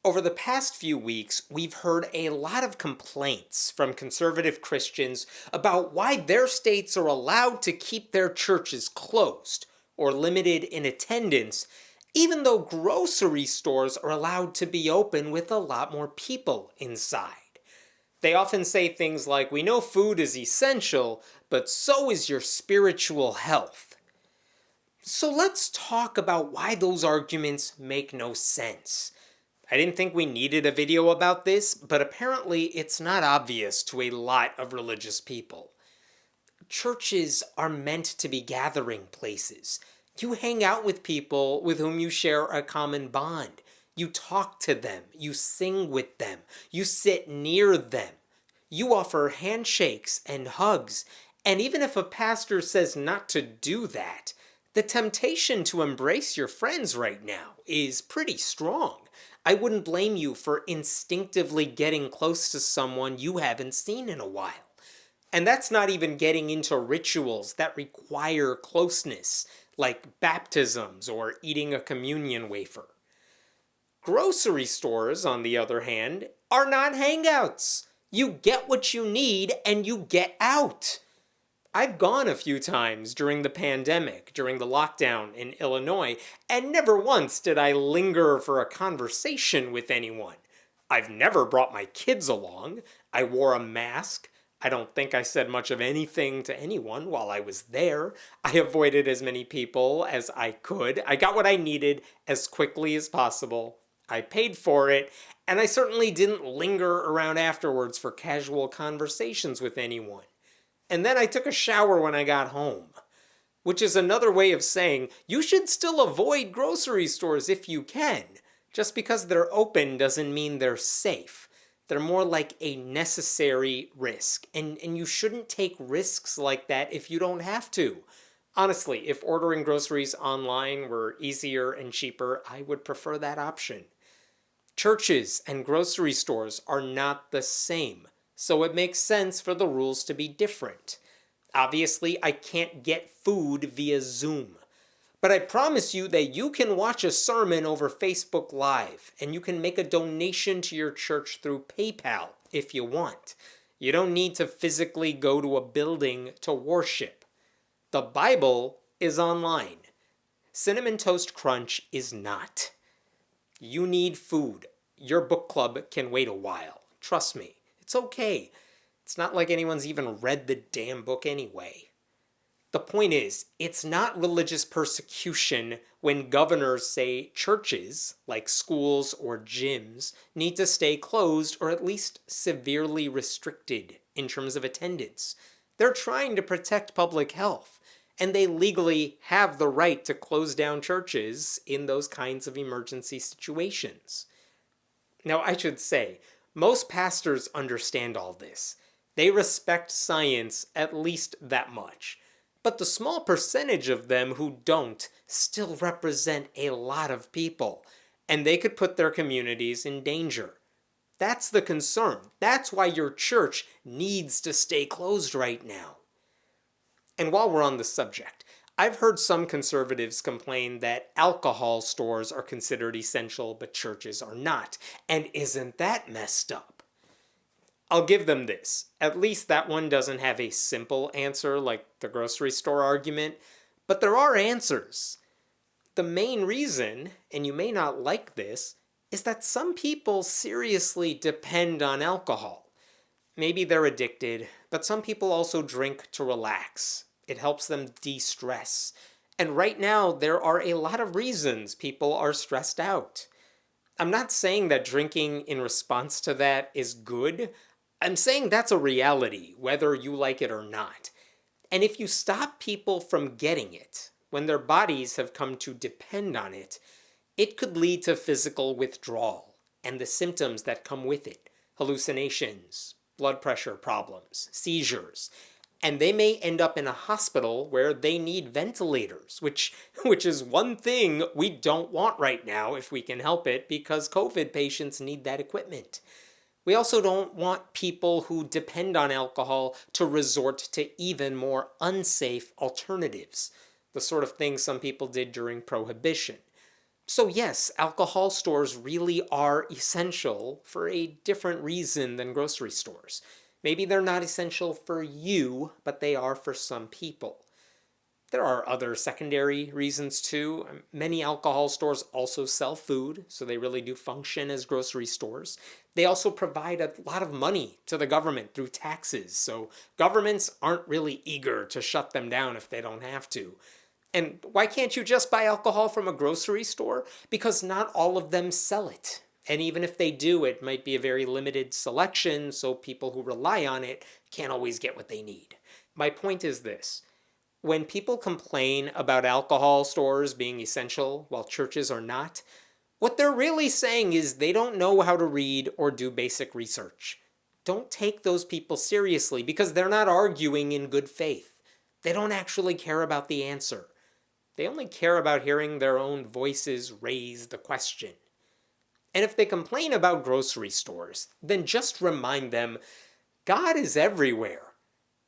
Over the past few weeks, we've heard a lot of complaints from conservative Christians about why their states are allowed to keep their churches closed or limited in attendance, even though grocery stores are allowed to be open with a lot more people inside. They often say things like, "We know food is essential, but so is your spiritual health." So let's talk about why those arguments make no sense. I didn't think we needed a video about this, but apparently it's not obvious to a lot of religious people. Churches are meant to be gathering places. You hang out with people with whom you share a common bond. You talk to them. You sing with them. You sit near them. You offer handshakes and hugs. And even if a pastor says not to do that, the temptation to embrace your friends right now is pretty strong. I wouldn't blame you for instinctively getting close to someone you haven't seen in a while. And that's not even getting into rituals that require closeness, like baptisms or eating a communion wafer. Grocery stores, on the other hand, are not hangouts. You get what you need and you get out. I've gone a few times during the pandemic, during the lockdown in Illinois, and never once did I linger for a conversation with anyone. I've never brought my kids along. I wore a mask. I don't think I said much of anything to anyone while I was there. I avoided as many people as I could. I got what I needed as quickly as possible. I paid for it, and I certainly didn't linger around afterwards for casual conversations with anyone. And then I took a shower when I got home. Which is another way of saying you should still avoid grocery stores if you can. Just because they're open doesn't mean they're safe. They're more like a necessary risk. And you shouldn't take risks like that if you don't have to. Honestly, if ordering groceries online were easier and cheaper, I would prefer that option. Churches and grocery stores are not the same, so it makes sense for the rules to be different. Obviously, I can't get food via Zoom. But I promise you that you can watch a sermon over Facebook Live, and you can make a donation to your church through PayPal if you want. You don't need to physically go to a building to worship. The Bible is online. Cinnamon Toast Crunch is not. You need food. Your book club can wait a while. Trust me, it's okay. It's not like anyone's even read the damn book anyway. The point is, it's not religious persecution when governors say churches, like schools or gyms, need to stay closed or at least severely restricted in terms of attendance. They're trying to protect public health, and they legally have the right to close down churches in those kinds of emergency situations. Now, I should say, most pastors understand all this. They respect science at least that much. But the small percentage of them who don't still represent a lot of people, and they could put their communities in danger. That's the concern. That's why your church needs to stay closed right now. And while we're on the subject, I've heard some conservatives complain that alcohol stores are considered essential, but churches are not. And isn't that messed up? I'll give them this. At least that one doesn't have a simple answer like the grocery store argument, but there are answers. The main reason, and you may not like this, is that some people seriously depend on alcohol. Maybe they're addicted, but some people also drink to relax. It helps them de-stress. And right now, there are a lot of reasons people are stressed out. I'm not saying that drinking in response to that is good. I'm saying that's a reality, whether you like it or not. And if you stop people from getting it, when their bodies have come to depend on it, it could lead to physical withdrawal and the symptoms that come with it. Hallucinations, blood pressure problems, seizures. And they may end up in a hospital where they need ventilators, which is one thing we don't want right now if we can help it, because COVID patients need that equipment. We also don't want people who depend on alcohol to resort to even more unsafe alternatives, the sort of thing some people did during Prohibition. So, yes, alcohol stores really are essential for a different reason than grocery stores. Maybe they're not essential for you, but they are for some people. There are other secondary reasons too. Many alcohol stores also sell food, so they really do function as grocery stores. They also provide a lot of money to the government through taxes, so governments aren't really eager to shut them down if they don't have to. And why can't you just buy alcohol from a grocery store? Because not all of them sell it. And even if they do, it might be a very limited selection, so people who rely on it can't always get what they need. My point is this: when people complain about alcohol stores being essential while churches are not, what they're really saying is they don't know how to read or do basic research. Don't take those people seriously because they're not arguing in good faith. They don't actually care about the answer. They only care about hearing their own voices raise the question. And if they complain about grocery stores, then just remind them God is everywhere.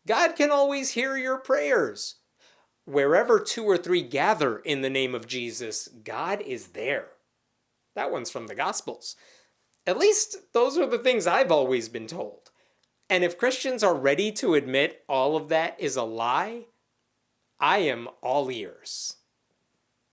God can always hear your prayers. Wherever two or three gather in the name of Jesus, God is there. That one's from the Gospels. At least those are the things I've always been told. And if Christians are ready to admit all of that is a lie, I am all ears.